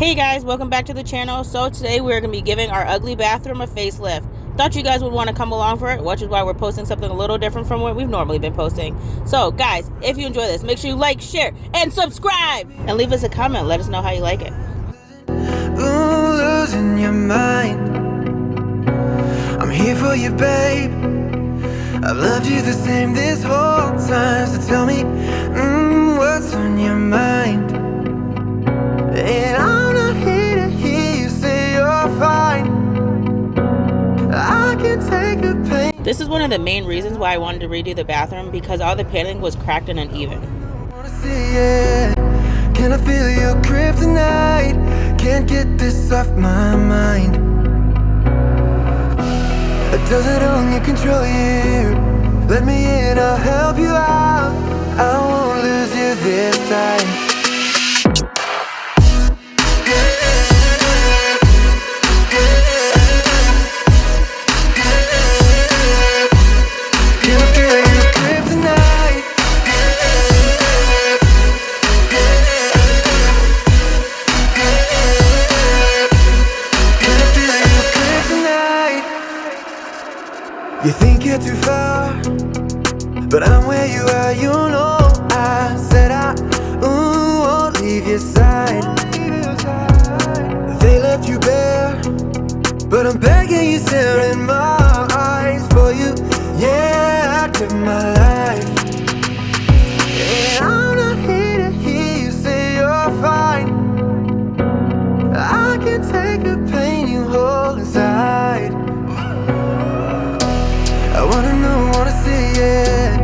Hey guys, welcome back to the channel. So today we're going to be giving our ugly bathroom a facelift. Thought you guys would want to come along for it, which is why we're posting something a little different from what we've normally been posting. So guys, if you enjoy this, make sure you like, share, and subscribe! And leave us a comment, let us know how you like it. Ooh, losing your mind. I'm here for you, babe. I've loved you the same this whole time. So tell me, what's on your mind? And I'm not here to hear you say you're fine. I can take the pain. This is one of the main reasons why I wanted to redo the bathroom, because all the paneling was cracked and uneven. Can I feel your kryptonite? Can't get this off my mind. Does it only control you? Let me in, I'll help you out. I won't lose you this time. Can I feel your kryptonite? Can I feel your kryptonite? You think you're too far, but I'm where you are, you know. I said I won't leave your side. They left you bare, but I'm begging you, stare in my eyes for you. Yeah, I give my life. Yeah, I'm not here to hear you say you're fine. I can take the pain you hold inside. I wanna know, wanna see it.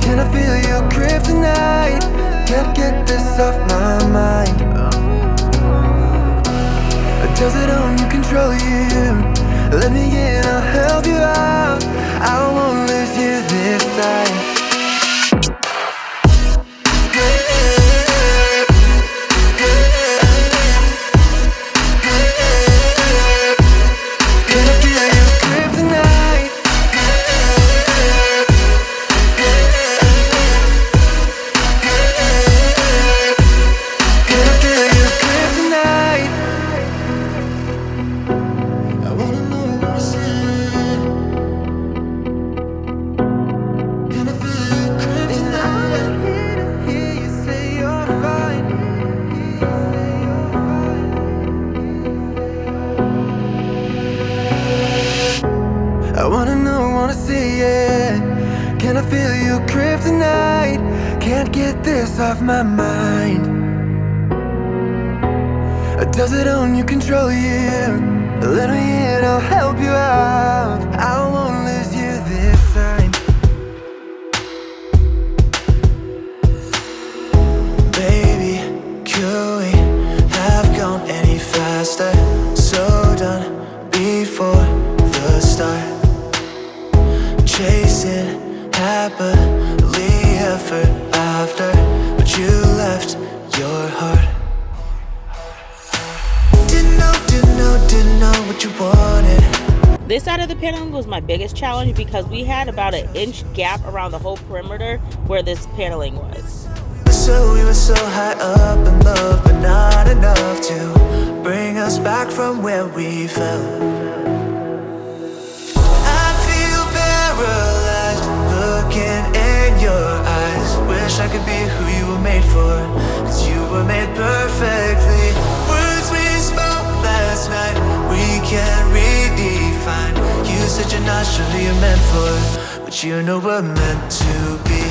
Can I feel your kryptonite? Can't get this off my mind. Does it only control you? Let me in, I'll help you out. I won't lose you this time. Can I feel your kryptonite? Can I feel your kryptonite? I wanna know, wanna see it. Can I feel your kryptonite? I'm not here to hear you say you're fine. I wanna know, wanna see it. Can I feel your kryptonite? Can't get this off my mind. Does it only control you? Let me in, I'll help you out. I won't lose you this time. Baby, could we have gone any faster? So done before the start. Chasing happily ever after, but you left your heart. Didn't know what you wanted. This side of the paneling was my biggest challenge because we had about an inch gap around the whole perimeter where this paneling was. So we were so high up in love, but not enough to bring us back from where we fell. I feel paralyzed looking in your eyes. Wish I could be who you were made for, 'cause you were made perfectly. Words we spoke last night, we can't redefine. You said you're not sure who you're meant for, but you know we're meant to be.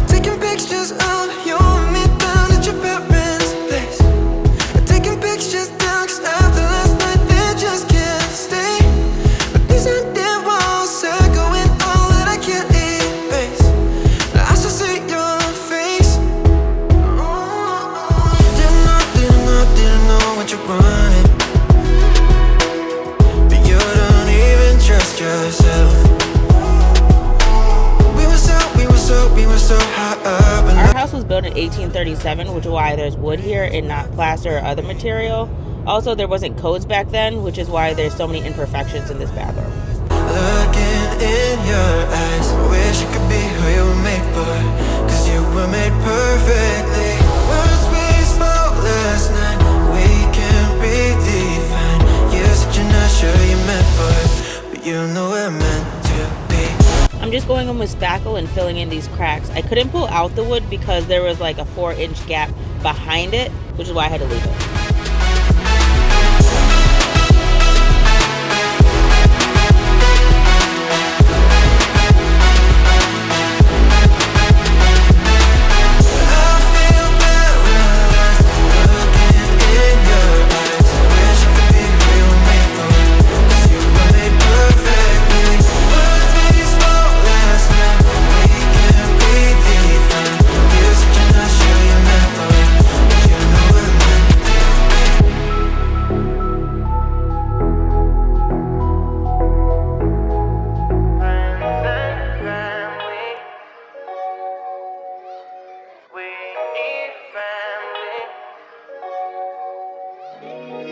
Taking pictures of you and me down at your parents' place. Taking pictures down 'cause after last night they just can't stay. But these are their walls echoing all that I can't erase. Now I still see your face. Didn't know what you wanted, but you don't even trust yourself. We were so high up and built in 1837, which is why there's wood here and not plaster or other material. Also, there wasn't codes back then, which is why there's so many imperfections in this bathroom. Looking in your eyes, wish I could be who you were made for, 'cause you were made perfectly. Words we spoke last night, we can't redefine. You said you're not sure you meant for it, but you know we're meant to be. I'm just going in with spackle and filling in these cracks. I couldn't pull out the wood because there was like a 4-inch gap behind it, which is why I had to leave it.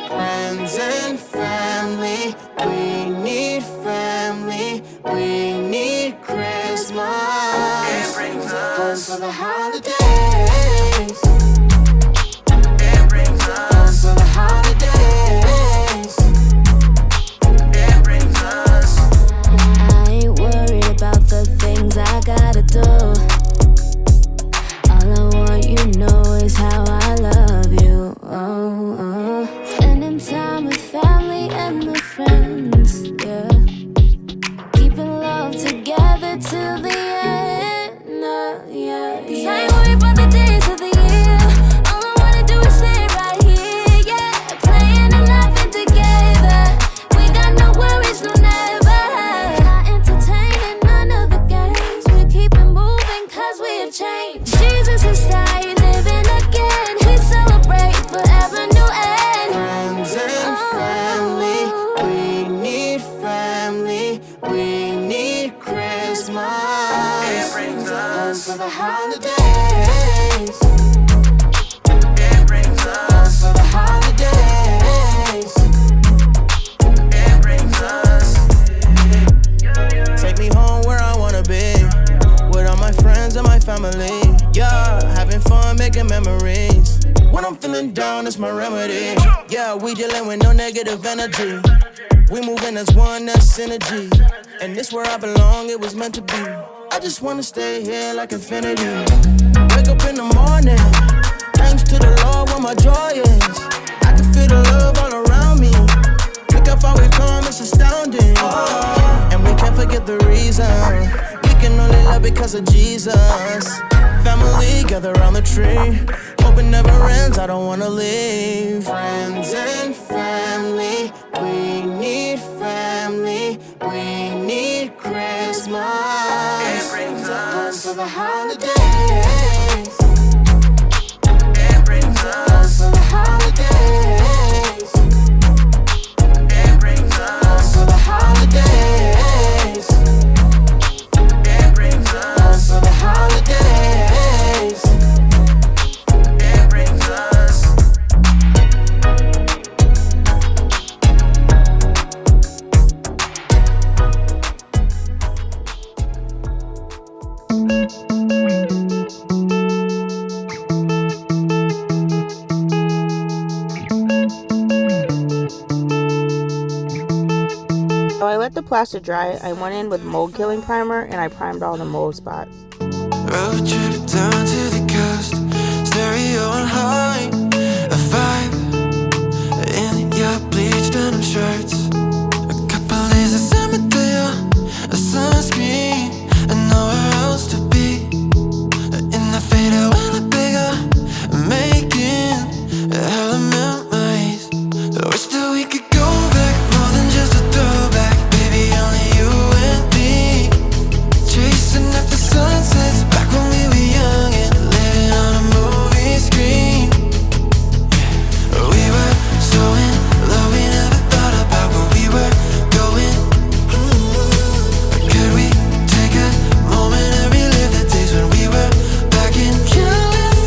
Friends and family, we need family, we need Christmas. It brings us home for the holidays. It brings us home for the holidays. It brings us. I ain't worried about the things I gotta do. All I want you know is how I love you. Spending time with family and the friends, yeah. Keeping love together till the end, yeah. 'Cause I ain't worried about the days of the year. All I wanna do is stay right here, yeah. Playing and laughing together. We got no worries, no never. Not entertaining none of the games. We keep it moving 'cause we have changed. Jesus is dying, living again. We celebrate forever new end. Friends and family, we need family, we need Christmas. It brings us for the holidays. It brings us for the holidays. It brings us. Take me home where I wanna be, with all my friends and my family. Yeah, having fun, making memories. When I'm feeling down, it's my remedy. Yeah, we dealing with no negative energy. We moving as one, that's synergy. And this where I belong, it was meant to be. I just wanna stay here like infinity. Wake up in the morning, thanks to the Lord where my joy is. I can feel the love all around me. Look how far we've come, it's astounding. And we can't forget the reason. We can only love because of Jesus. Family, gather around the tree. Hope it never ends, I don't wanna leave. Friends and family, we need family, we need Christmas. It brings us for the holidays. It brings us for the holidays. It brings us for the holidays. It brings us for the holidays. It brings us. So I let the plaster dry. I went in with mold killing primer and I primed all the mold spots. Road trip down to the coast, stereo on high, a vibe in your bleached denim shirts. A couple days of cemetery, a sunscreen, and nowhere else to be. In the faded when I'm bigger, making hella memories. I wish that we could go back, more than just a throwback. Baby, only you and me, chasing after sunsets back when we were young and living on a movie screen. We were so in love, we never thought about where we were going. Could we take a moment and relive the days when we were back in California?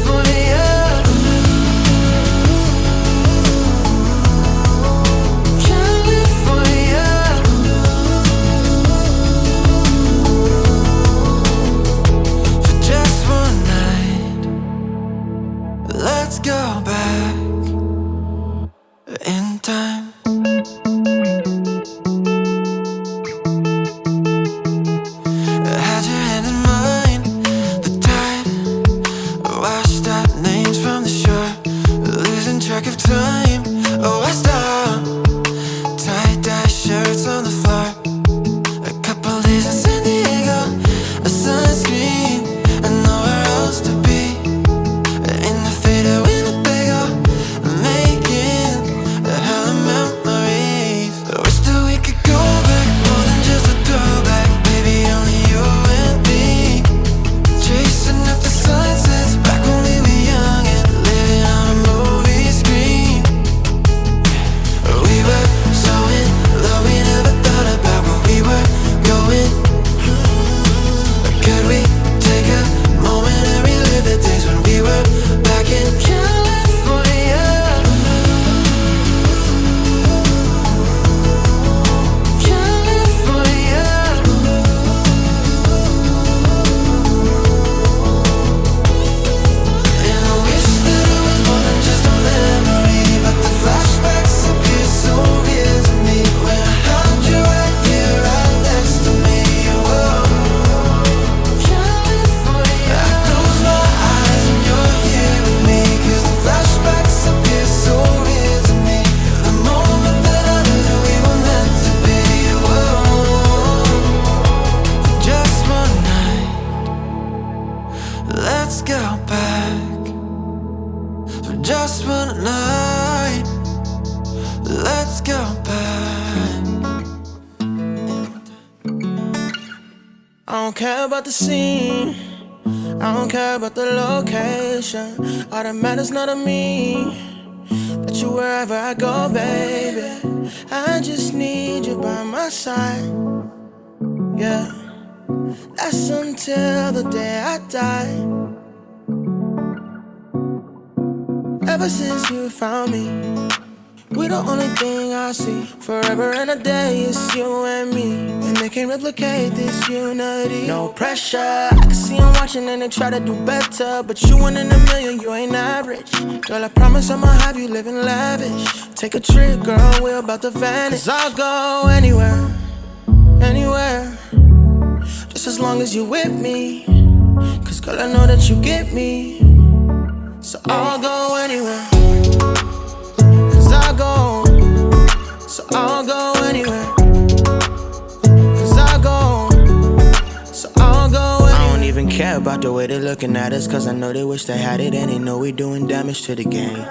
in time. I had your hand in mine. The tide washed out names from the shore, losing track of time. Oh, I stopped. Tie-dye shirts on the floor. A couple days in San Diego, a sunscreen, and nowhere else to be. In the faded Winnebago, making a hell of memories. I wish that we could go back, more than just a throwback. Baby, only you and me, chasing after sunsets back when we were young and living on a movie screen. We were so in love, we never thought about where we were going. Could we take a moment and relive the days when we were back in California? California. And I wish that it was more than just a memory, but the flashbacks appear so real to me when I held you right here, right next to me. Whoa. California. I close my eyes and you're here with me, 'cause the flashbacks appear so real to me. The moment that I knew that we were meant to be. Whoa. Just one night, let's go back. For just one night, let's go back. I don't care about the scene, I don't care about the location. All that matters not to me, that you wherever I go, baby. I just need you by my side, yeah. That's until the day I die. Ever since you found me, we the only thing I see. Forever and a day, it's you and me, and they can't replicate this unity. No pressure, I can see them watching and they try to do better, but you one in a million, you ain't average. Girl, I promise I'ma have you living lavish. Take a trip, girl, we're about to vanish. 'Cause I'll go anywhere, anywhere, just as long as you with me. 'Cause girl, I know that you get me, so I'll go anywhere. 'Cause I'll go, so I'll go anywhere. 'Cause I'll go, so I'll go anywhere. I don't even care about the way they're looking at us, 'cause I know they wish they had it and they know we doing damage to the game.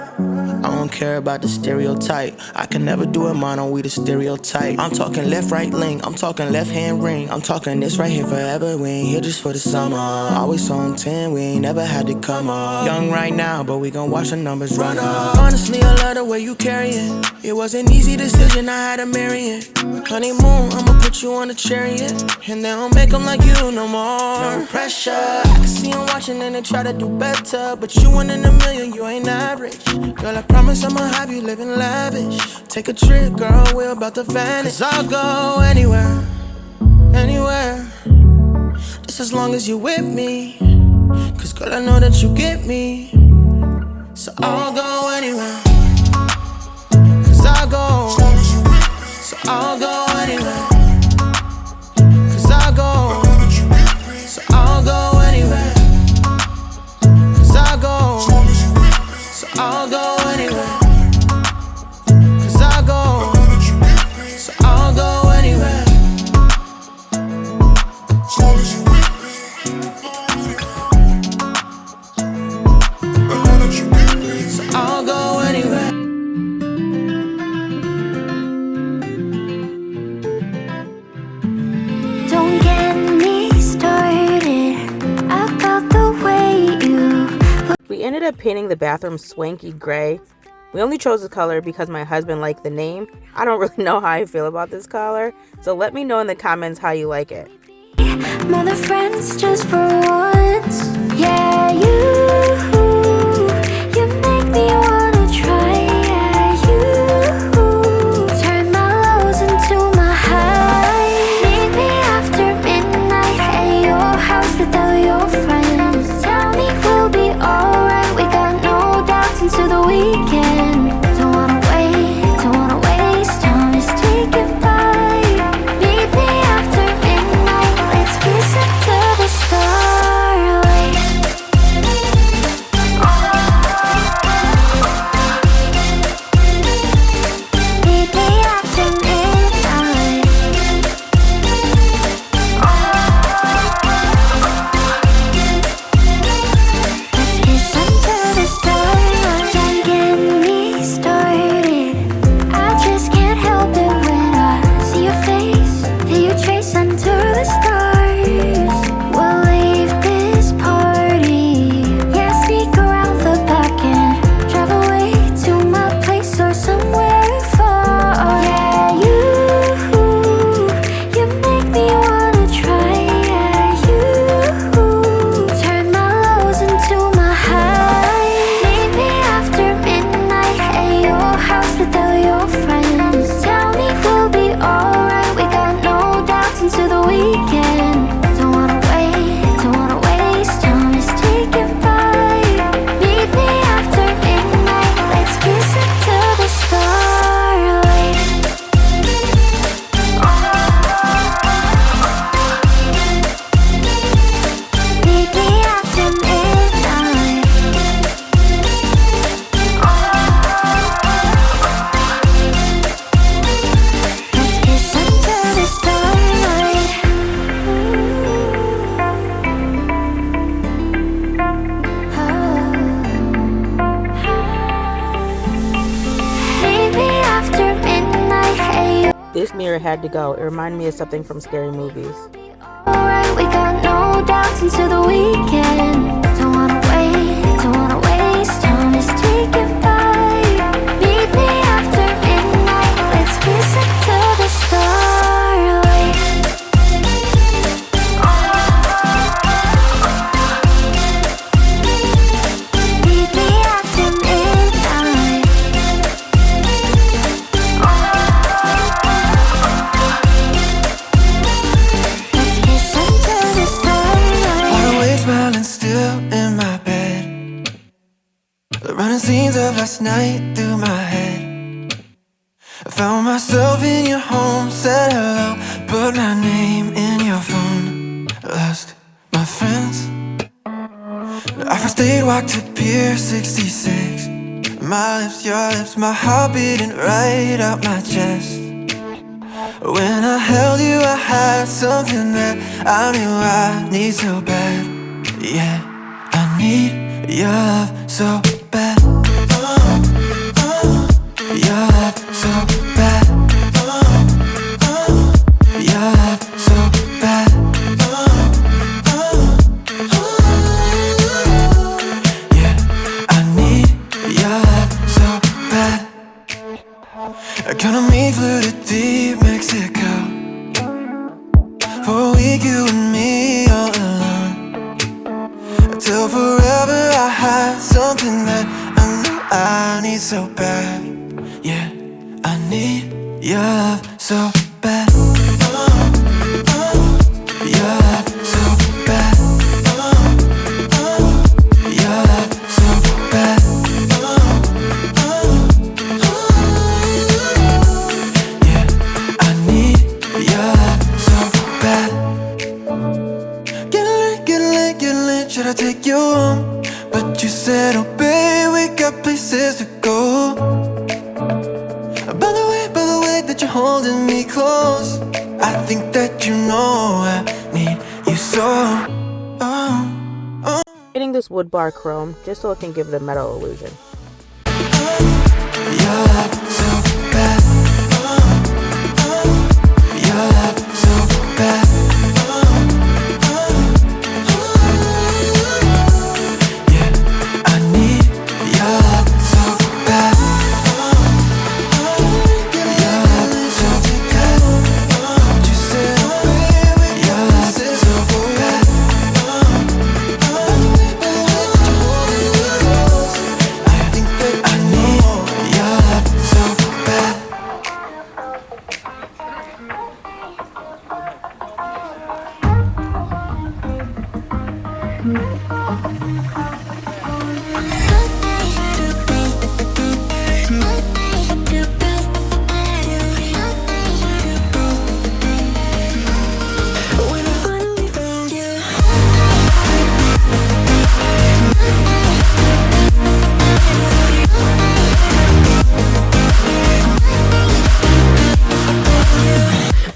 I don't care about the stereotype, I can never do it mono, we the stereotype. I'm talking left, right link, I'm talking left hand ring, I'm talking this right here forever. We ain't here just for the summer, always on 10, we ain't never had to come up. Young right now, but we gon' watch the numbers run up. Honestly, I love the way you carry it. It was an easy decision, I had to marry it. Honeymoon, I'ma put you on a chariot, and they don't make them like you no more. No pressure, I can see them watching and they try to do better, but you one in a million, you ain't average. Girl, I promise I'ma have you living lavish. Take a trip, girl, we're about to vanish. 'Cause I'll go anywhere, anywhere, just as long as you with me. 'Cause girl, I know that you get me, so I'll go anywhere. 'Cause I'll go, so I'll go anywhere. 'Cause I'll go, so I'll go anywhere. 'Cause I'll go, so I'll go anywhere. 'Cause I'll go, so I'll go anywhere. So I'll go anywhere. Don't get me started about the way you. We ended up painting the bathroom swanky gray. We only chose this color because my husband liked the name. I don't really know how I feel about this color, so let me know in the comments how you like it. More than friends just for once. Yeah, you make me wanna try. Yeah, you turn my lows into my highs. Meet me after midnight at your house with all your friends. Tell me we'll be alright. We got no doubts into the weekend. Don't wanna wait, don't This mirror had to go. It reminded me of something from scary movies. Alright, we got no doubts into the weekend. Don't wanna waste time is taking by. Meet me after midnight, let's kiss until the starlight. Meet me after midnight. Let's kiss until the starlight. Wide awake, smiling still in my bed. The running scenes of last night through my head. I found myself in your home, said hello, put my name in your phone. Lost my friends. I first stayed, walked to Pier 66. My lips, your lips, my heart beating right out my chest. When I held you, I had something that I knew I need so bad. Yeah, I need your love so bad. Your love so bad. Your love so bad. Yeah, I need your love so bad. Economy flew to deep Mexico. For a week, you and me all alone. Till forever I had something that I knew I need so bad. Yeah, I need your love so bad. Your love so bad. Your love so bad. Yeah, I need your love so bad. Get lit, should I take you home? But you said, oh babe, we got places to go. By the way that you're holding me close, I think that you know I need you so. Getting this wood bar chrome just so it can give the metal illusion. Your love so bad. Your love so bad. Yeah, I need your love so bad. Your love so bad. You said, baby, your love so bad. I think that I need your love so bad. When I finally found you,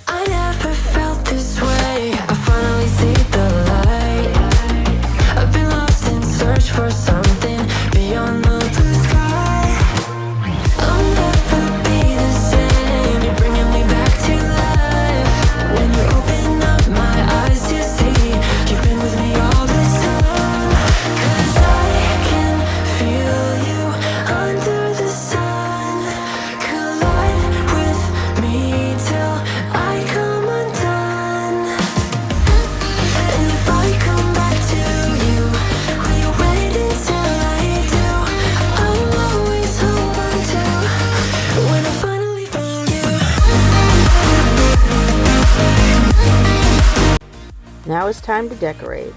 I never felt this way. I finally see the light. I've been lost in search for something beyond the blue sky. I'll never be the same. You're bringing me back to life. When you open up my eyes to see you've been with me all this time. 'Cause I can feel you under the sun. Collide with me till I come undone. And if I come back to you, will you wait until I do? I'll always hold on to when I finally found you. Now it's time to decorate.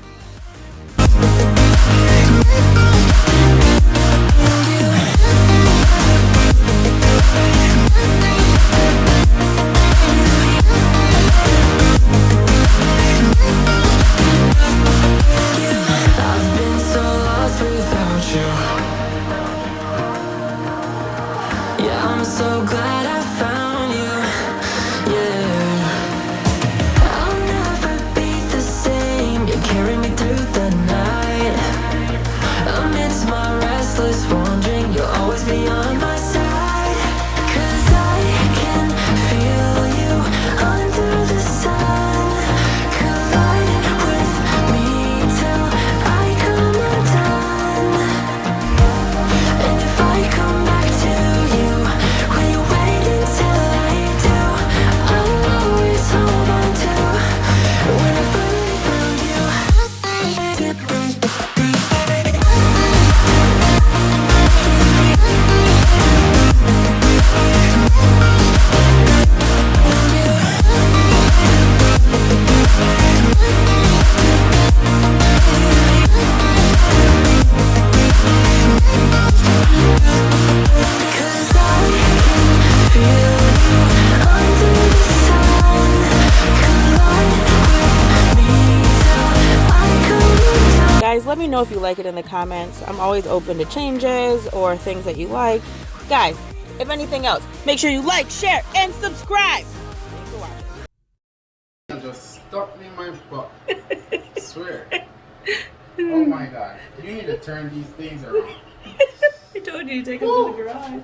I've been so lost without you. Yeah, I'm so glad I found you. Yeah, I'll never be the same. You carry me through the night. Amidst my restless wandering, you'll always be on my side. 'Cause know if you like it in the comments. I'm always open to changes or things that you like. Guys, if anything else, make sure you like, share, and subscribe. Thanks for watching. Just stuck in my butt. I swear. Oh my god. You need to turn these things around. I told you to take them to the garage.